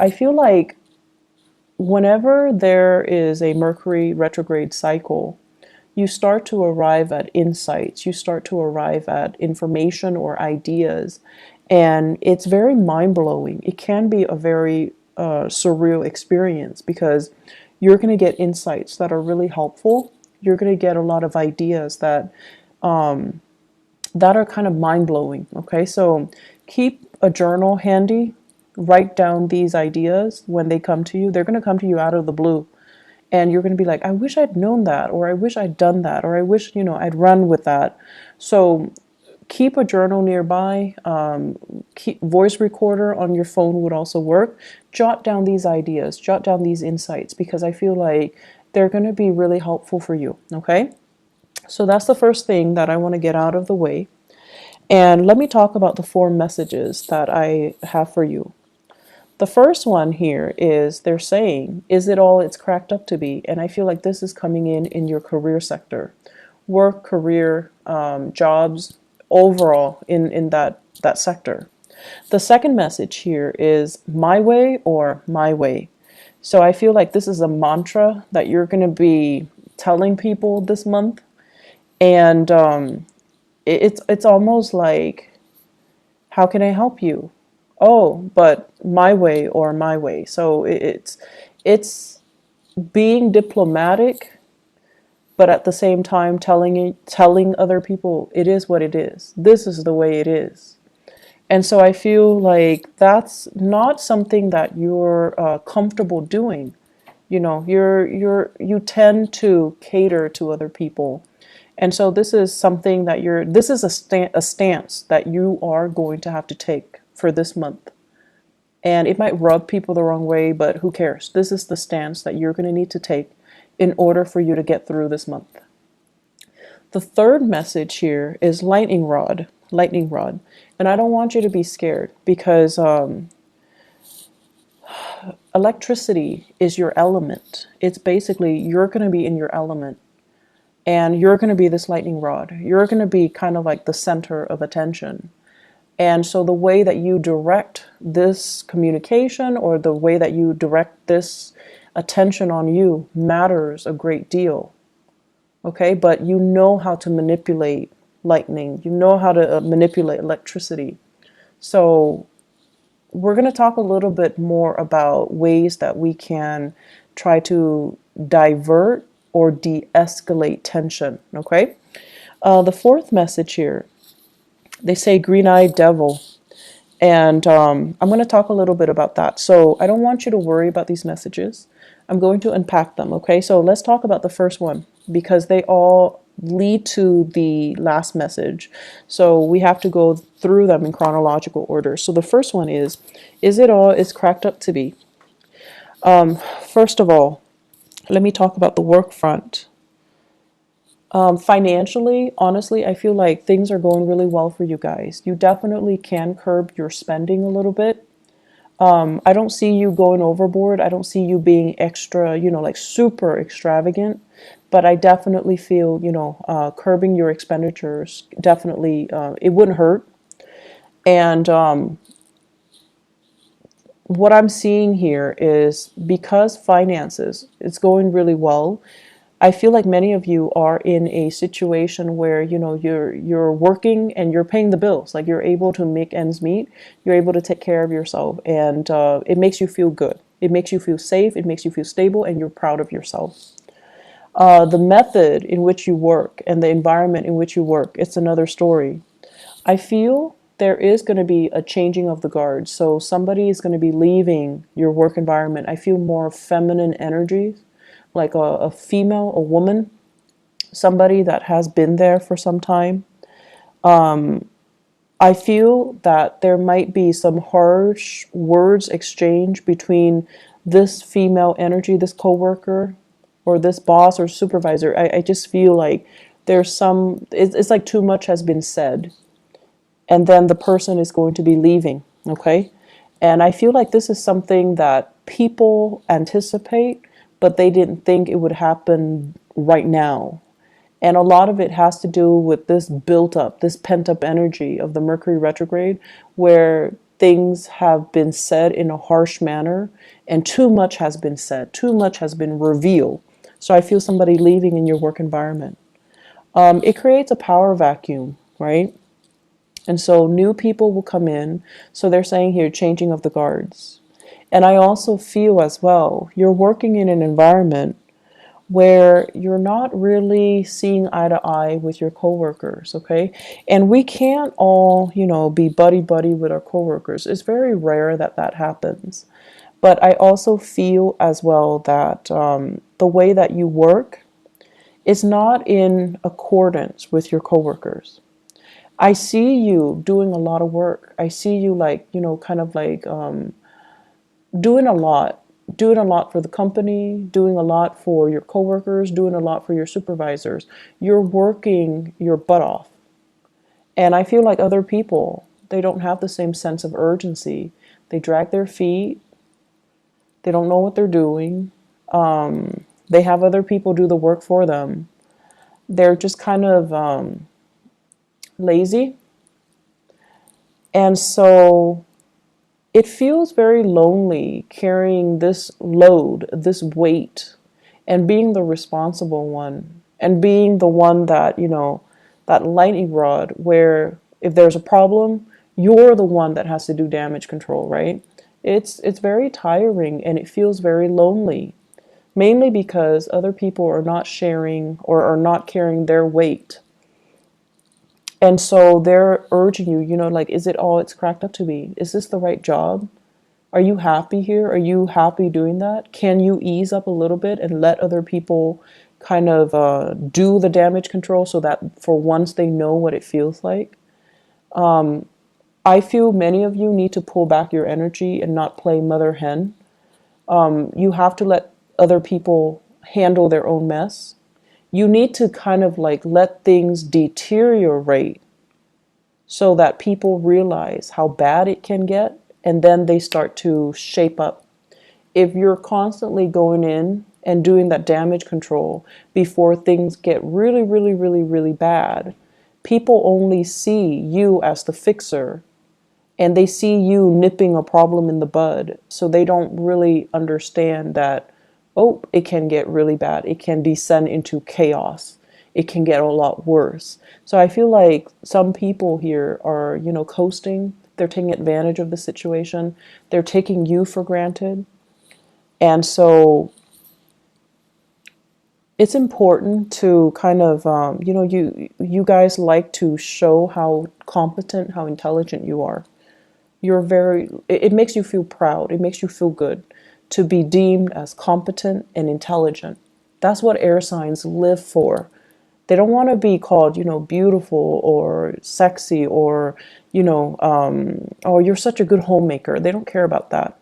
I feel like whenever there is a Mercury retrograde cycle, you start to arrive at insights, you start to arrive at information or ideas, and it's very mind blowing. It can be a very surreal experience because you're going to get insights that are really helpful. You're going to get a lot of ideas that are kind of mind blowing. Okay, so keep a journal handy, write down these ideas when they come to you. They're going to come to you out of the blue. And you're going to be like, I wish I'd known that, or I wish I'd done that, or I wish, I'd run with that. So keep a journal nearby. Keep voice recorder on your phone would also work. Jot down these ideas, jot down these insights, because I feel like they're going to be really helpful for you. Okay. So that's the first thing that I want to get out of the way. And let me talk about the four messages that I have for you. The first one here is they're saying, is it all it's cracked up to be? And I feel like this is coming in your career sector, work, career, jobs, overall in that sector. The second message here is my way or my way. So I feel like this is a mantra that you're going to be telling people this month. And it's almost like, how can I help you? Oh, but my way or my way. So it's being diplomatic, but at the same time telling other people it is what it is. This is the way it is. And so I feel like that's not something that you're comfortable doing. You tend to cater to other people. And so this is something that this is a stance that you are going to have to take for this month. And it might rub people the wrong way, but who cares? This is the stance that you're going to need to take in order for you to get through this month. The third message here is lightning rod, lightning rod. And I don't want you to be scared because electricity is your element. It's basically, you're going to be in your element. And you're going to be this lightning rod. You're going to be kind of like the center of attention. And so the way that you direct this communication or the way that you direct this attention on you matters a great deal. Okay, but you know how to manipulate lightning. You know how to manipulate electricity. So we're going to talk a little bit more about ways that we can try to divert or de-escalate tension, okay? The fourth message here, they say green-eyed devil, and I'm going to talk a little bit about that. So I don't want you to worry about these messages. I'm going to unpack them, okay? So let's talk about the first one because they all lead to the last message. So we have to go through them in chronological order. So the first one is it all is cracked up to be? First of all, let me talk about the work front. Financially, honestly, I feel like things are going really well for you guys. You definitely can curb your spending a little bit. I don't see you going overboard. I don't see you being extra, like super extravagant. But I definitely feel, curbing your expenditures, definitely, it wouldn't hurt. And what I'm seeing here is because finances, it's going really well. I feel like many of you are in a situation where you're working and you're paying the bills. Like you're able to make ends meet. You're able to take care of yourself, and it makes you feel good. It makes you feel safe. It makes you feel stable, and you're proud of yourself. The method in which you work and the environment in which you work, it's another story. I feel there is going to be a changing of the guard. So somebody is going to be leaving your work environment. I feel more feminine energies, like a female, a woman, somebody that has been there for some time. I feel that there might be some harsh words exchanged between this female energy, this coworker, or this boss or supervisor. I just feel like it's like too much has been said, and then the person is going to be leaving, okay? And I feel like this is something that people anticipate, but they didn't think it would happen right now. And a lot of it has to do with this built up, this pent up energy of the Mercury retrograde, where things have been said in a harsh manner, and too much has been said, too much has been revealed. So I feel somebody leaving in your work environment. It creates a power vacuum, right? And so new people will come in. So they're saying here, changing of the guards. And I also feel as well, you're working in an environment where you're not really seeing eye to eye with your coworkers, okay? And we can't all, be buddy buddy with our coworkers. It's very rare that that happens. But I also feel as well that the way that you work is not in accordance with your coworkers. I see you doing a lot of work. I see you like, kind of like doing a lot, doing a lot for the company, doing a lot for your coworkers, doing a lot for your supervisors. You're working your butt off. And I feel like other people, they don't have the same sense of urgency. They drag their feet. They don't know what they're doing. They have other people do the work for them. They're just kind of lazy. And so it feels very lonely carrying this load, this weight, and being the responsible one, and being the one that, that lightning rod where if there's a problem, you're the one that has to do damage control, right? It's very tiring and it feels very lonely, mainly because other people are not sharing or are not carrying their weight. And so they're urging you, like, is it all it's cracked up to be? Is this the right job? Are you happy here? Are you happy doing that? Can you ease up a little bit and let other people kind of do the damage control so that for once they know what it feels like? I feel many of you need to pull back your energy and not play mother hen. You have to let other people handle their own mess. You need to kind of like let things deteriorate so that people realize how bad it can get, and then they start to shape up. If you're constantly going in and doing that damage control before things get really, really, really, really bad, people only see you as the fixer and they see you nipping a problem in the bud. So they don't really understand that, oh, it can get really bad. It can descend into chaos. It can get a lot worse. So I feel like some people here are, coasting. They're taking advantage of the situation. They're taking you for granted. And so it's important to kind of, you guys like to show how competent, how intelligent you are. It makes you feel proud. It makes you feel good to be deemed as competent and intelligent. That's what air signs live for. They don't want to be called, beautiful or sexy or, oh, you're such a good homemaker. They don't care about that.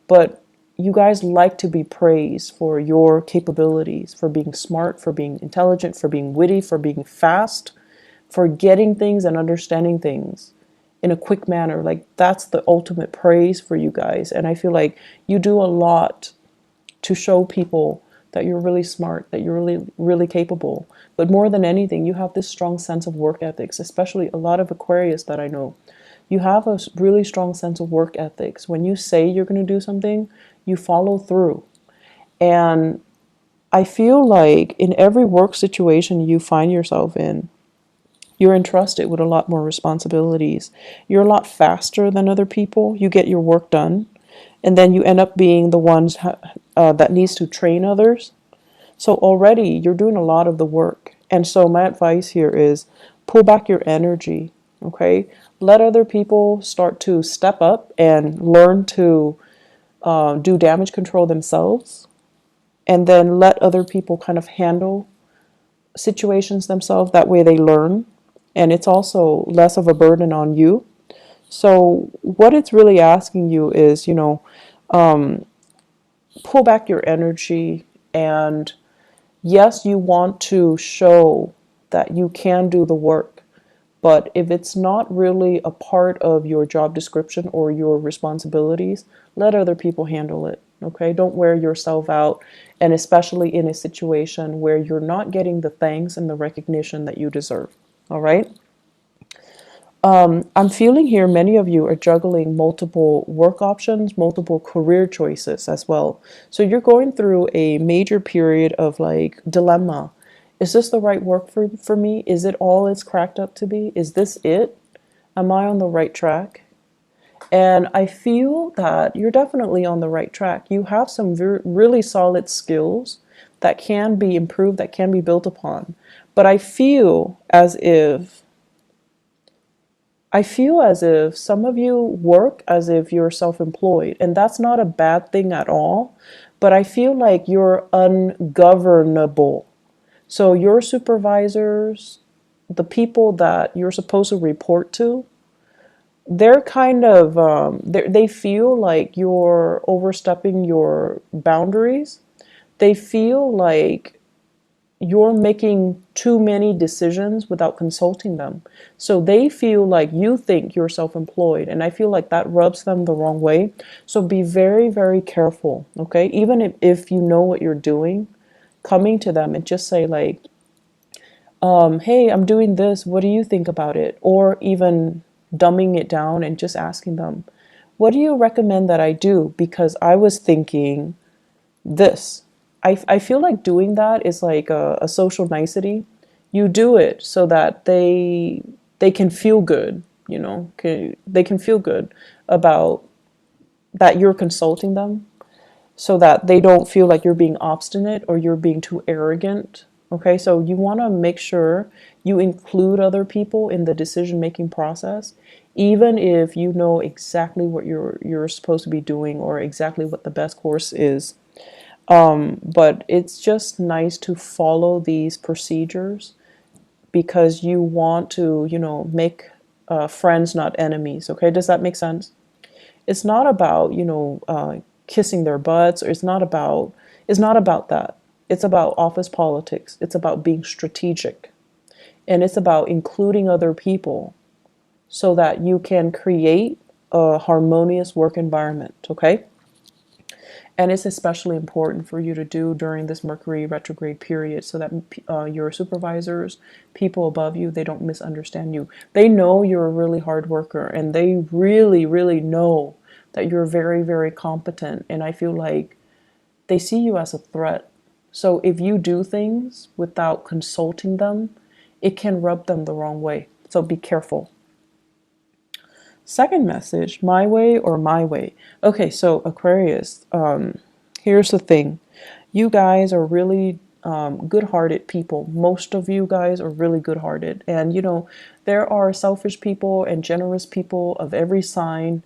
But you guys like to be praised for your capabilities, for being smart, for being intelligent, for being witty, for being fast, for getting things and understanding things in a quick manner. Like that's the ultimate praise for you guys. And I feel like you do a lot to show people that you're really smart, that you're really, really capable. But more than anything, you have this strong sense of work ethics, especially a lot of Aquarius that I know. You have a really strong sense of work ethics. When you say you're going to do something, you follow through. And I feel like in every work situation you find yourself in, you're entrusted with a lot more responsibilities. You're a lot faster than other people. You get your work done. And then you end up being the ones that needs to train others. So already you're doing a lot of the work. And so my advice here is pull back your energy, okay? Let other people start to step up and learn to do damage control themselves. And then let other people kind of handle situations themselves. That way they learn. And it's also less of a burden on you. So what it's really asking you is, pull back your energy. And yes, you want to show that you can do the work. But if it's not really a part of your job description or your responsibilities, let other people handle it. Okay? Don't wear yourself out. And especially in a situation where you're not getting the thanks and the recognition that you deserve. All right? I'm feeling here many of you are juggling multiple work options, multiple career choices as well. So you're going through a major period of like dilemma. Is this the right work for me? Is it all it's cracked up to be? Is this it? Am I on the right track? And I feel that you're definitely on the right track. You have some really solid skills that can be improved, that can be built upon. But I feel as if some of you work as if you're self-employed, and that's not a bad thing at all. But I feel like you're ungovernable. So your supervisors, the people that you're supposed to report to, they're kind of they feel like you're overstepping your boundaries. They feel like you're making too many decisions without consulting them. So they feel like you think you're self-employed, and I feel like that rubs them the wrong way. So be very, very careful, okay? Even if you know what you're doing, coming to them and just say like, hey, I'm doing this. What do you think about it? Or even dumbing it down and just asking them, what do you recommend that I do? Because I was thinking this. I feel like doing that is like a social nicety. You do it so that they can feel good, you know, they can feel good about that you're consulting them, so that they don't feel like you're being obstinate or you're being too arrogant. Okay, so you want to make sure you include other people in the decision making process, even if you know exactly what you're supposed to be doing or exactly what the best course is. But it's just nice to follow these procedures because you want to, you know, make friends, not enemies. Okay, does that make sense? It's not about, you know, kissing their butts, or it's not about that. It's about office politics. It's about being strategic, and it's about including other people so that you can create a harmonious work environment. Okay. And it's especially important for you to do during this Mercury retrograde period so that your supervisors, people above you, they don't misunderstand you. They know you're a really hard worker, and they really, really know that you're very, very competent. And I feel like they see you as a threat. So if you do things without consulting them, it can rub them the wrong way. So be careful. Second message, my way or my way. Okay, so Aquarius, here's the thing. You guys are really good-hearted people. Most of you guys are really good-hearted. And, you know, there are selfish people and generous people of every sign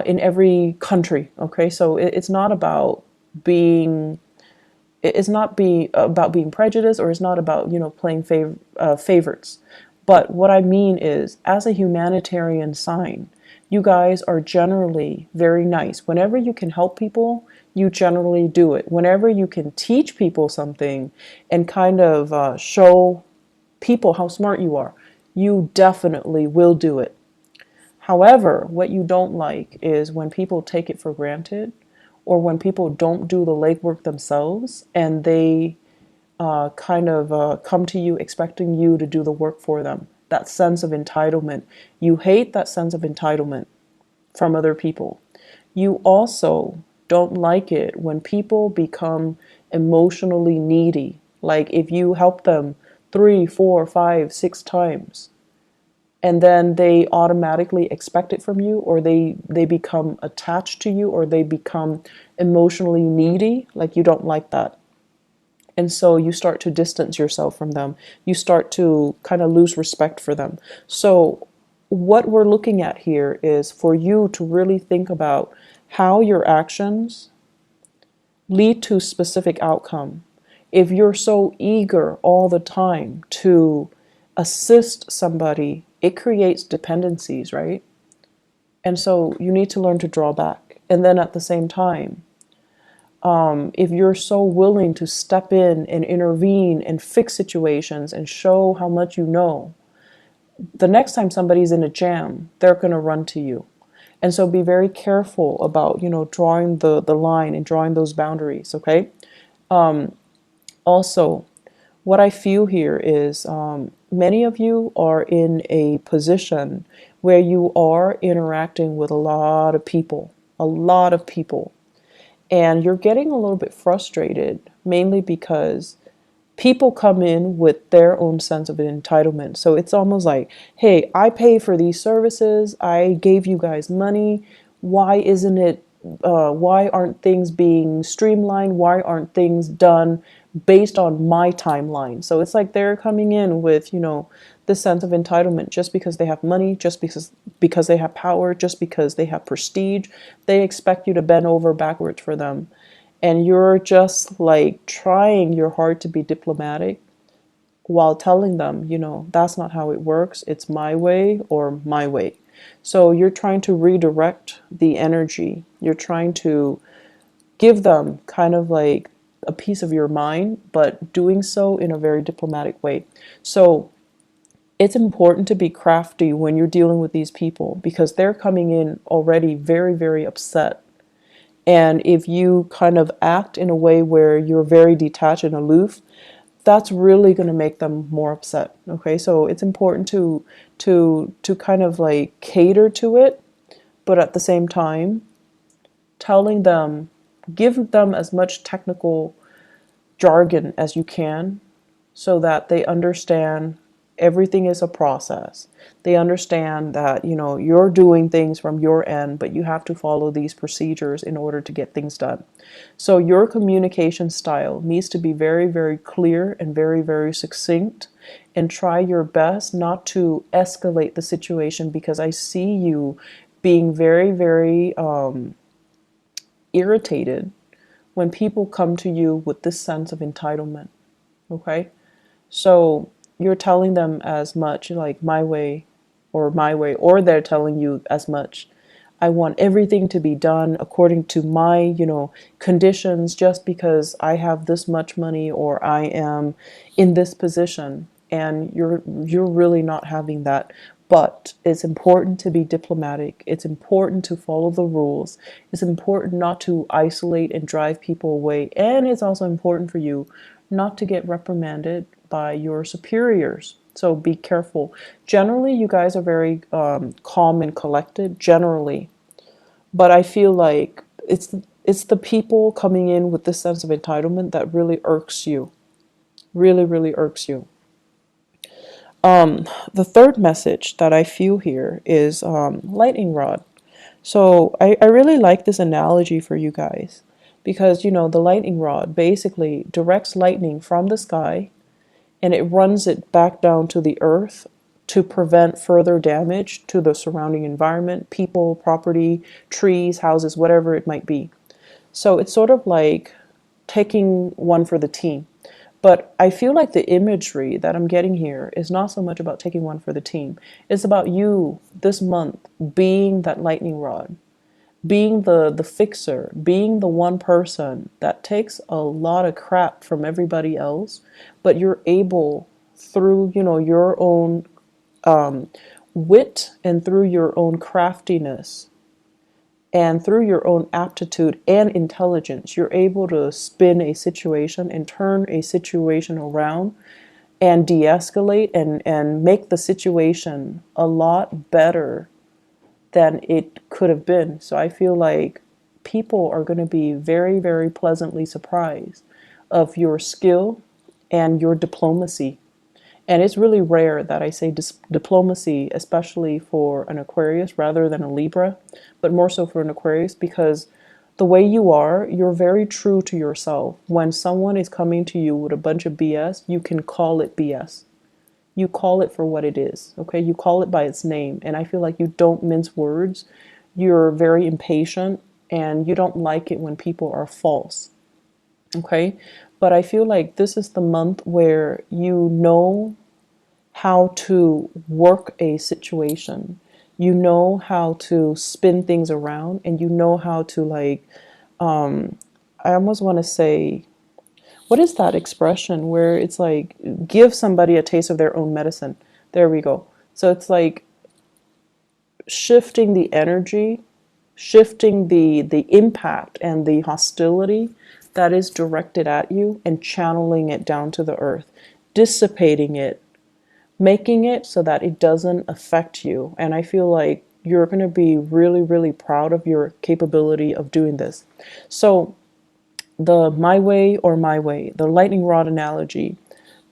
in every country. Okay, so it's not about being about being prejudiced, or it's not about, you know, playing favorites. But what I mean is, as a humanitarian sign, you guys are generally very nice. Whenever you can help people, you generally do it. Whenever you can teach people something and kind of show people how smart you are, you definitely will do it. However, what you don't like is when people take it for granted, or when people don't do the legwork themselves and they kind of come to you expecting you to do the work for them. That sense of entitlement. You hate that sense of entitlement from other people. You also don't like it when people become emotionally needy. Like if you help them 3, 4, 5, 6 times, and then they automatically expect it from you, or they become attached to you, or they become emotionally needy. Like you don't like that. And so you start to distance yourself from them. You start to kind of lose respect for them. So what we're looking at here is for you to really think about how your actions lead to specific outcome. If you're so eager all the time to assist somebody, it creates dependencies, right? And so you need to learn to draw back. And then at the same time, if you're so willing to step in and intervene and fix situations and show how much you know, the next time somebody's in a jam, they're going to run to you. And so be very careful about, you know, drawing the line and drawing those boundaries, okay? Also, what I feel here is many of you are in a position where you are interacting with a lot of people, a lot of people, and you're getting a little bit frustrated, mainly because people come in with their own sense of entitlement. So it's almost like, hey, I pay for these services, I gave you guys money. Why isn't it, why aren't things being streamlined? Why aren't things done based on my timeline? So it's like they're coming in with, this sense of entitlement just because they have money, just because they have power, just because they have prestige. They expect you to bend over backwards for them, and you're just like trying your hard to be diplomatic while telling them, that's not how it works. It's my way or my way. So you're trying to redirect the energy. You're trying to give them kind of like a piece of your mind, but doing so in a very diplomatic way. So it's important to be crafty when you're dealing with these people, because they're coming in already very, very upset. And if you kind of act in a way where you're very detached and aloof, that's really going to make them more upset. Okay, so it's important to kind of like cater to it, but at the same time, telling them, give them as much technical jargon as you can, so that they understand everything is a process. They understand that, you're doing things from your end, but you have to follow these procedures in order to get things done. So your communication style needs to be very, very clear and very, very succinct, and try your best not to escalate the situation, because I see you being very, very irritated when people come to you with this sense of entitlement. Okay? So you're telling them as much like my way, or they're telling you as much. I want everything to be done according to my, conditions, just because I have this much money or I am in this position. And you're really not having that. But it's important to be diplomatic. It's important to follow the rules. It's important not to isolate and drive people away. And it's also important for you not to get reprimanded by your superiors. So be careful. Generally, you guys are very calm and collected, generally. But I feel like it's the people coming in with this sense of entitlement that really irks you. Really, really irks you. The third message that I feel here is lightning rod. So I really like this analogy for you guys, because the lightning rod basically directs lightning from the sky, and it runs it back down to the earth to prevent further damage to the surrounding environment, people, property, trees, houses, whatever it might be. So it's sort of like taking one for the team. But I feel like the imagery that I'm getting here is not so much about taking one for the team. It's about you this month being that lightning rod, being the fixer, being the one person that takes a lot of crap from everybody else, but you're able, through your own wit and through your own craftiness and through your own aptitude and intelligence, you're able to spin a situation and turn a situation around and de-escalate and make the situation a lot better than it could have been. So I feel like people are going to be very, very pleasantly surprised of your skill and your diplomacy. And it's really rare that I say diplomacy, especially for an Aquarius rather than a Libra, but more so for an Aquarius, because the way you are, you're very true to yourself. When someone is coming to you with a bunch of BS, you can call it BS. You call it for what it is, okay? You call it by its name. And I feel like you don't mince words. You're very impatient, and you don't like it when people are false, okay? But I feel like this is the month where you know how to work a situation. You know how to spin things around, and you know how to I almost want to say, what is that expression where it's like give somebody a taste of their own medicine? There we go. So it's like shifting the energy, shifting the impact and the hostility that is directed at you, and channeling it down to the earth, dissipating it making it so that it doesn't affect you. And I feel like you're going to be really, really proud of your capability of doing this. So the my way or my way, the lightning rod analogy,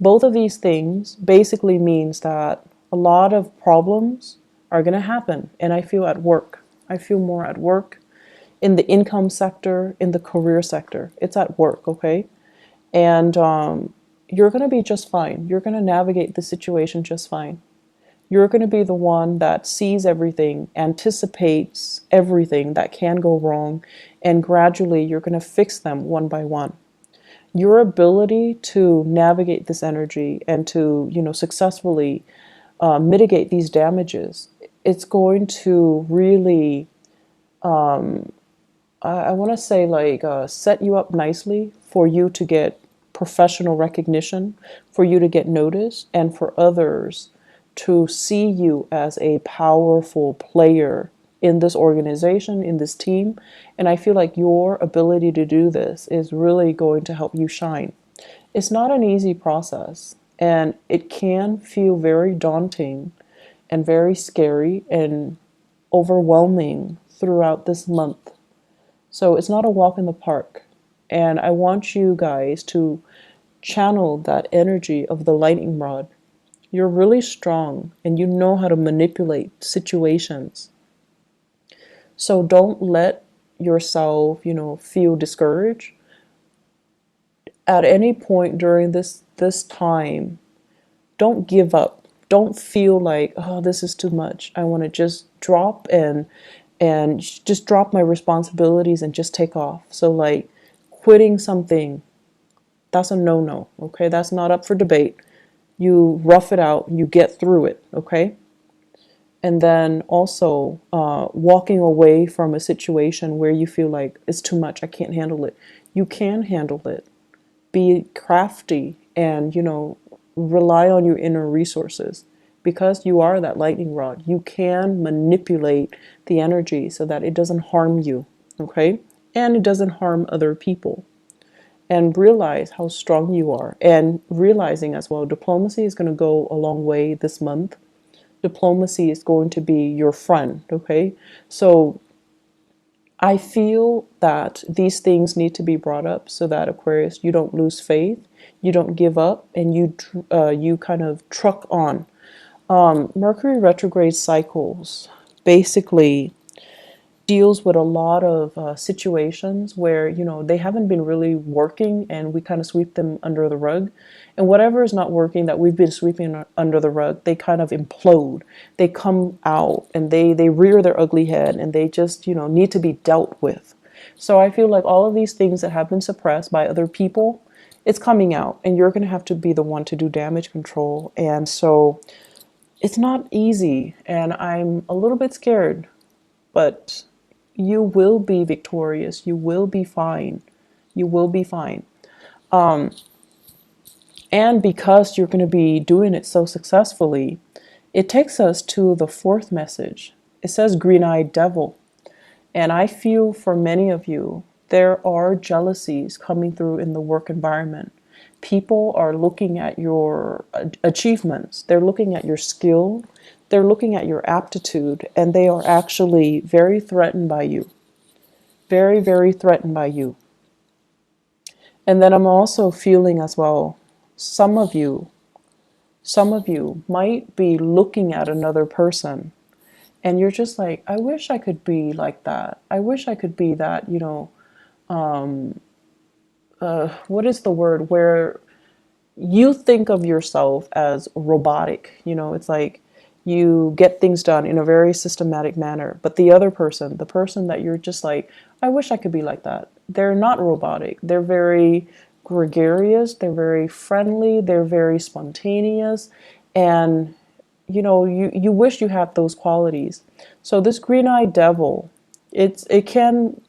both of these things basically means that a lot of problems are going to happen. And I feel at work. I feel more at work in the income sector, in the career sector. It's at work, okay? And you're going to be just fine. You're going to navigate the situation just fine. You're going to be the one that sees everything, anticipates everything that can go wrong, and gradually you're going to fix them one by one. Your ability to navigate this energy and to, successfully mitigate these damages, it's going to really, I want to say, like, set you up nicely for you to get professional recognition, for you to get noticed, and for others to see you as a powerful player in this organization, in this team. And I feel like your ability to do this is really going to help you shine. It's not an easy process, and it can feel very daunting and very scary and overwhelming throughout this month. So it's not a walk in the park. And I want you guys to channel that energy of the lightning rod. You're really strong and you know how to manipulate situations. So don't let yourself, feel discouraged. At any point during this time, don't give up. Don't feel like, oh, this is too much. I want to just drop and just drop my responsibilities and just take off. So like quitting something, that's a no-no, okay? That's not up for debate. You rough it out, you get through it, okay? And then also walking away from a situation where you feel like it's too much, I can't handle it. You can handle it. Be crafty and, rely on your inner resources. Because you are that lightning rod, you can manipulate the energy so that it doesn't harm you, okay? And it doesn't harm other people. And realize how strong you are. And realizing as well, diplomacy is going to go a long way this month. Diplomacy is going to be your friend, okay? So I feel that these things need to be brought up so that, Aquarius, you don't lose faith, you don't give up, and you kind of truck on. Mercury retrograde cycles basically deals with a lot of situations where, they haven't been really working and we kind of sweep them under the rug. And whatever is not working that we've been sweeping under the rug, they kind of implode. They come out and they rear their ugly head and they just, need to be dealt with. So I feel like all of these things that have been suppressed by other people, it's coming out and you're going to have to be the one to do damage control. And so it's not easy and I'm a little bit scared, but you will be victorious. You will be fine. You will be fine. And because you're going to be doing it so successfully, it takes us to the fourth message. It says green-eyed devil. And I feel for many of you, there are jealousies coming through in the work environment. People are looking at your achievements. They're looking at your skill. They're looking at your aptitude, and they are actually very threatened by you. Very, very threatened by you. And then I'm also feeling as well, some of you might be looking at another person, and you're just like, I wish I could be like that. I wish I could be that, what is the word, where you think of yourself as robotic. It's like you get things done in a very systematic manner, but the other person, the person that you're just like, I wish I could be like that, they're not robotic. They're very gregarious, they're very friendly, they're very spontaneous, and you wish you had those qualities. So this green-eyed devil, it can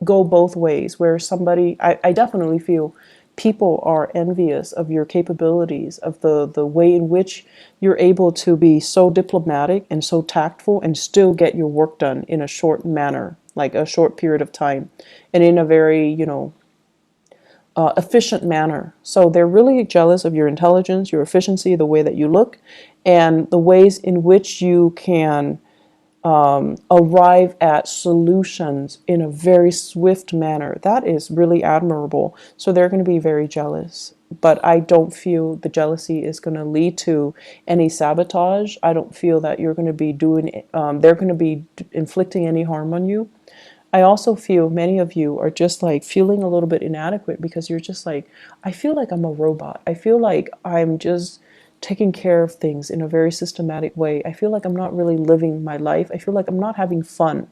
go both ways, where somebody, I definitely feel people are envious of your capabilities, of the way in which you're able to be so diplomatic and so tactful and still get your work done in a short manner, like a short period of time, and in a very, efficient manner. So they're really jealous of your intelligence, your efficiency, the way that you look, and the ways in which you can arrive at solutions in a very swift manner. That is really admirable. So they're going to be very jealous. But I don't feel the jealousy is going to lead to any sabotage. I don't feel that you're going to be doing, they're going to be inflicting any harm on you. I also feel many of you are just like feeling a little bit inadequate because you're just like, I feel like I'm a robot. I feel like I'm just taking care of things in a very systematic way. I feel like I'm not really living my life. I feel like I'm not having fun.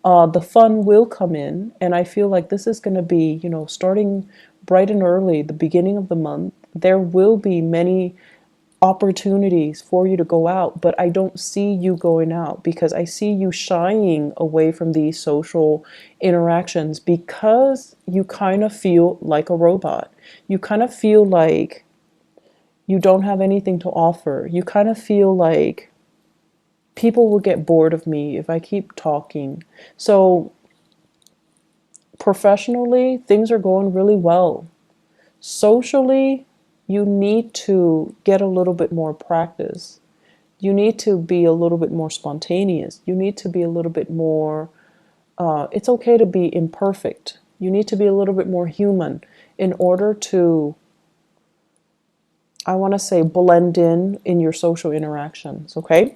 The fun will come in, and I feel like this is going to be, starting bright and early, the beginning of the month. There will be many opportunities for you to go out, but I don't see you going out because I see you shying away from these social interactions because you kind of feel like a robot. You kind of feel like you don't have anything to offer. You kind of feel like people will get bored of me if I keep talking. So professionally, things are going really well. Socially, you need to get a little bit more practice. You need to be a little bit more spontaneous. You need to be a little bit more, it's okay to be imperfect. You need to be a little bit more human in order to, I want to say, blend in your social interactions, okay?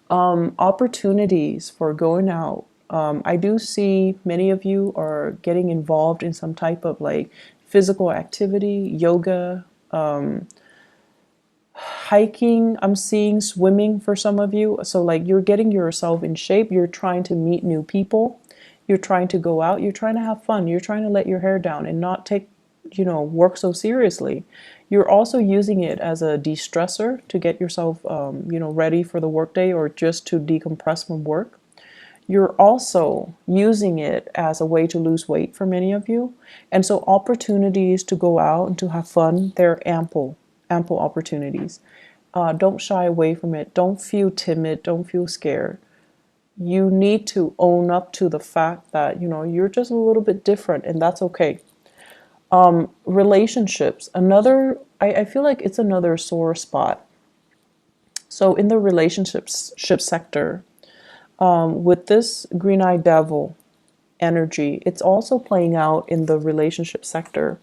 Opportunities for going out. I do see many of you are getting involved in some type of like physical activity, yoga, hiking. I'm seeing swimming for some of you. So like you're getting yourself in shape. You're trying to meet new people. You're trying to go out. You're trying to have fun. You're trying to let your hair down and not take, work so seriously. You're also using it as a de-stressor to get yourself, ready for the workday or just to decompress from work. You're also using it as a way to lose weight for many of you. And so opportunities to go out and to have fun, they're ample opportunities. Don't shy away from it. Don't feel timid. Don't feel scared. You need to own up to the fact that, you're just a little bit different, and that's okay. Relationships, I feel like it's another sore spot. So in the relationships sector, with this green-eyed devil energy, it's also playing out in the relationship sector,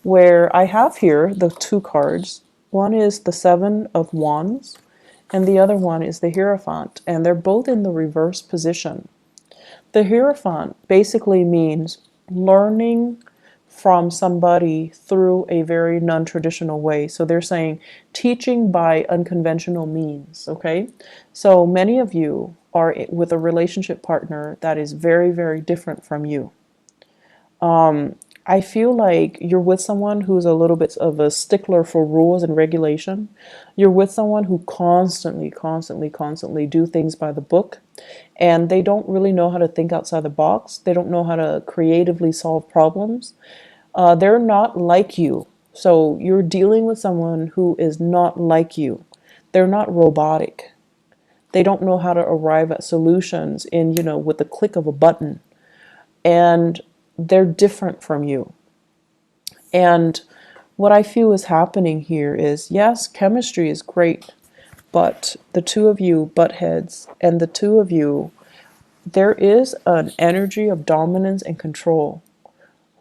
where I have here the two cards. One is the Seven of Wands, and the other one is the Hierophant, and they're both in the reverse position. The Hierophant basically means learning from somebody through a very non-traditional way. So they're saying teaching by unconventional means, okay? So many of you are with a relationship partner that is very, very different from you. I feel like you're with someone who's a little bit of a stickler for rules and regulation. You're with someone who constantly do things by the book, and they don't really know how to think outside the box. They don't know how to creatively solve problems. They're not like you. So you're dealing with someone who is not like you. They're not robotic. They don't know how to arrive at solutions with the click of a button. And they're different from you. And what I feel is happening here is, yes, chemistry is great, but the two of you butt heads, and the two of you, there is an energy of dominance and control.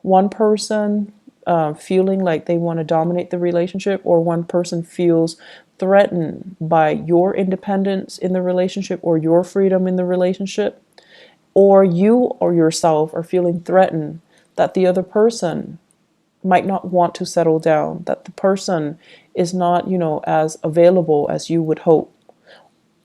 One person feeling like they want to dominate the relationship, or one person feels threatened by your independence in the relationship or your freedom in the relationship, or you or yourself are feeling threatened that the other person might not want to settle down, that the person is not, as available as you would hope.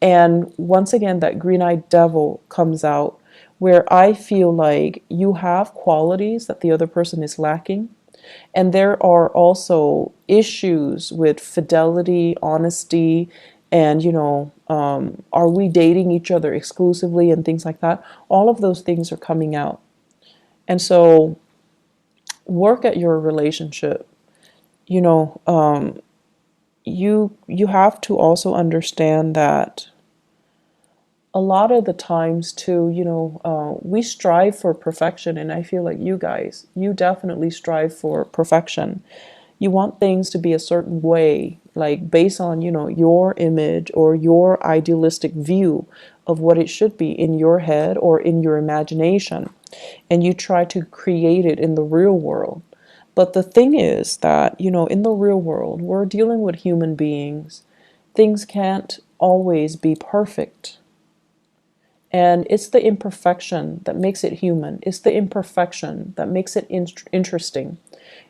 And once again, that green-eyed devil comes out, where I feel like you have qualities that the other person is lacking. And there are also issues with fidelity, honesty, and, are we dating each other exclusively and things like that. All of those things are coming out. And so work at your relationship. You have to also understand that a lot of the times too, we strive for perfection, and I feel like you guys, you definitely strive for perfection. You want things to be a certain way, like based on, your image or your idealistic view of what it should be in your head or in your imagination. And you try to create it in the real world. But the thing is that, in the real world, we're dealing with human beings. Things can't always be perfect. And it's the imperfection that makes it human. It's the imperfection that makes it interesting.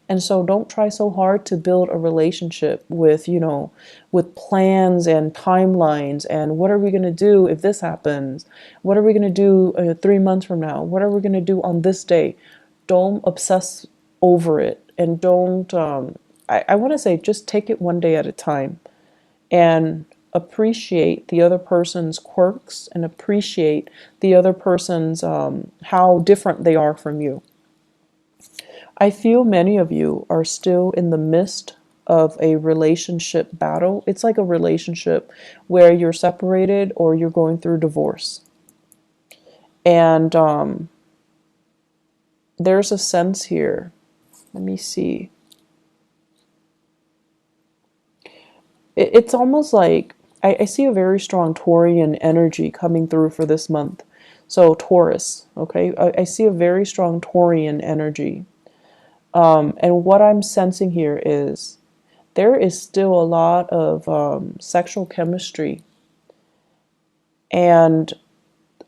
And so don't try so hard to build a relationship with plans and timelines and what are we going to do if this happens? What are we going to do 3 months from now? What are we going to do on this day? Don't obsess over it, and don't, I want to say, just take it one day at a time and appreciate the other person's quirks and appreciate the other person's, how different they are from you. I feel many of you are still in the midst of a relationship battle. It's like a relationship where you're separated or you're going through divorce. And there's a sense here. Let me see. It's almost like I see a very strong Taurian energy coming through for this month. So Taurus, okay? I see a very strong Taurian energy. And what I'm sensing here is there is still a lot of sexual chemistry. And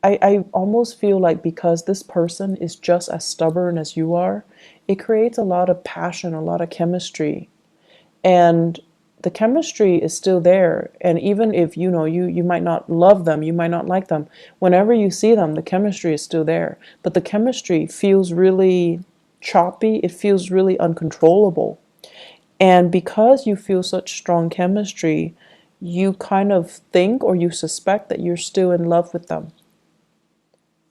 I almost feel like because this person is just as stubborn as you are, it creates a lot of passion, a lot of chemistry. And the chemistry is still there. And even if you might not love them, you might not like them, whenever you see them, the chemistry is still there. But the chemistry feels really choppy, it feels really uncontrollable. And because you feel such strong chemistry, you kind of think or you suspect that you're still in love with them.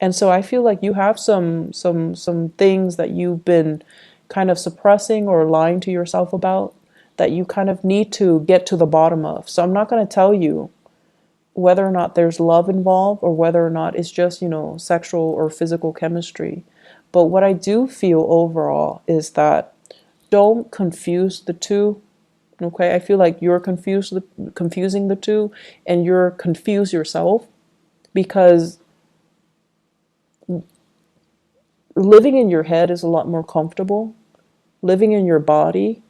And so I feel like you have some things that you've been kind of suppressing or lying to yourself about that you kind of need to get to the bottom of. So I'm not going to tell you whether or not there's love involved or whether or not it's just, sexual or physical chemistry. But what I do feel overall is that don't confuse the two. Okay, I feel like you're confusing the two, and you're confused yourself because living in your head is a lot more comfortable. Living in your body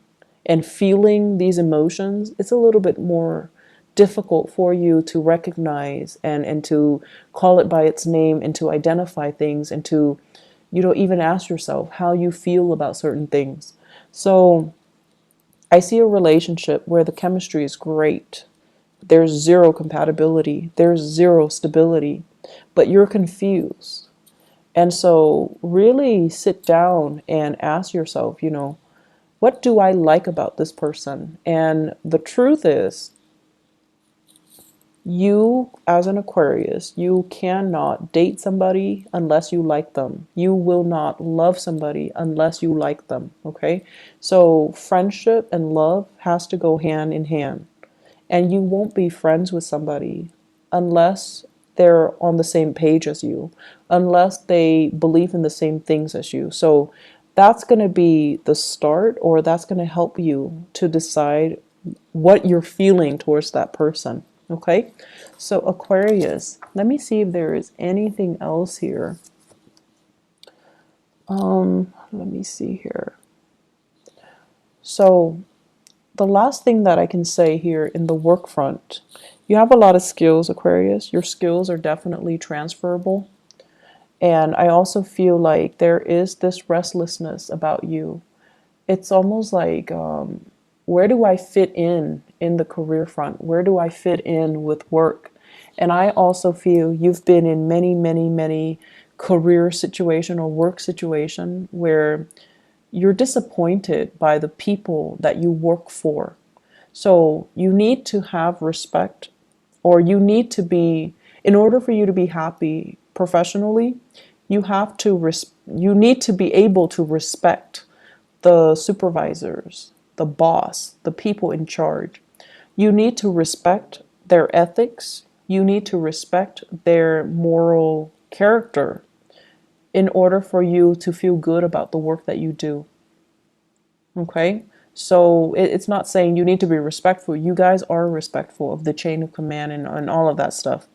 and feeling these emotions, it's a little bit more difficult for you to recognize and to call it by its name and to identify things and to, even ask yourself how you feel about certain things. So I see a relationship where the chemistry is great. There's zero compatibility. There's zero stability, but you're confused. And so really sit down and ask yourself, what do I like about this person? And the truth is, you, as an Aquarius, you cannot date somebody unless you like them. You will not love somebody unless you like them, okay? So friendship and love has to go hand in hand. And you won't be friends with somebody unless they're on the same page as you, unless they believe in the same things as you. So that's going to be the start, or that's going to help you to decide what you're feeling towards that person. Okay, so Aquarius, let me see if there is anything else here. Let me see here. So the last thing that I can say here in the work front, you have a lot of skills, Aquarius. Your skills are definitely transferable. And I also feel like there is this restlessness about you. It's almost like, where do I fit in the career front? Where do I fit in with work? And I also feel you've been in many, many, many career situation or work situation where you're disappointed by the people that you work for. So you need to have respect, or you need to be, in order for you to be happy professionally, you need to be able to respect the supervisors, the boss, the people in charge. You need to respect their ethics. You need to respect their moral character in order for you to feel good about the work that you do. Okay? So it's not saying you need to be respectful. You guys are respectful of the chain of command and all of that stuff.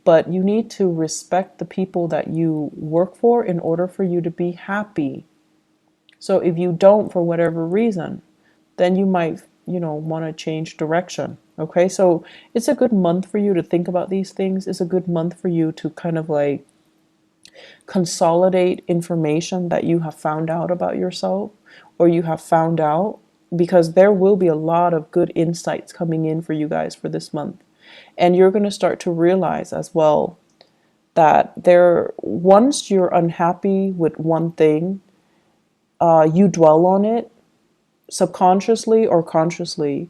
But you need to respect the people that you work for in order for you to be happy. So if you don't, for whatever reason, then you might, want to change direction. Okay, so it's a good month for you to think about these things. It's a good month for you to kind of like consolidate information that you have found out about yourself or you have found out, because there will be a lot of good insights coming in for you guys for this month. And you're going to start to realize as well that once you're unhappy with one thing, you dwell on it subconsciously or consciously,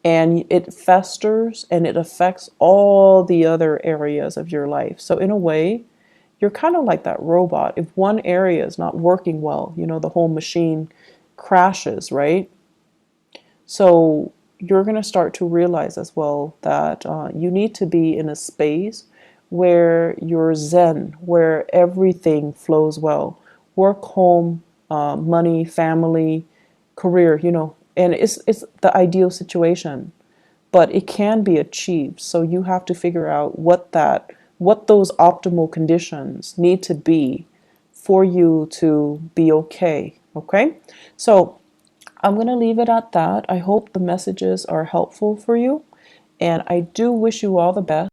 and it festers and it affects all the other areas of your life. So in a way, you're kind of like that robot. If one area is not working well, the whole machine crashes, right? So you're going to start to realize as well that you need to be in a space where you're zen, where everything flows well. Work, home, money, family, career, and it's the ideal situation, but it can be achieved. So you have to figure out what those optimal conditions need to be for you to be okay. Okay, so I'm going to leave it at that. I hope the messages are helpful for you, and I do wish you all the best.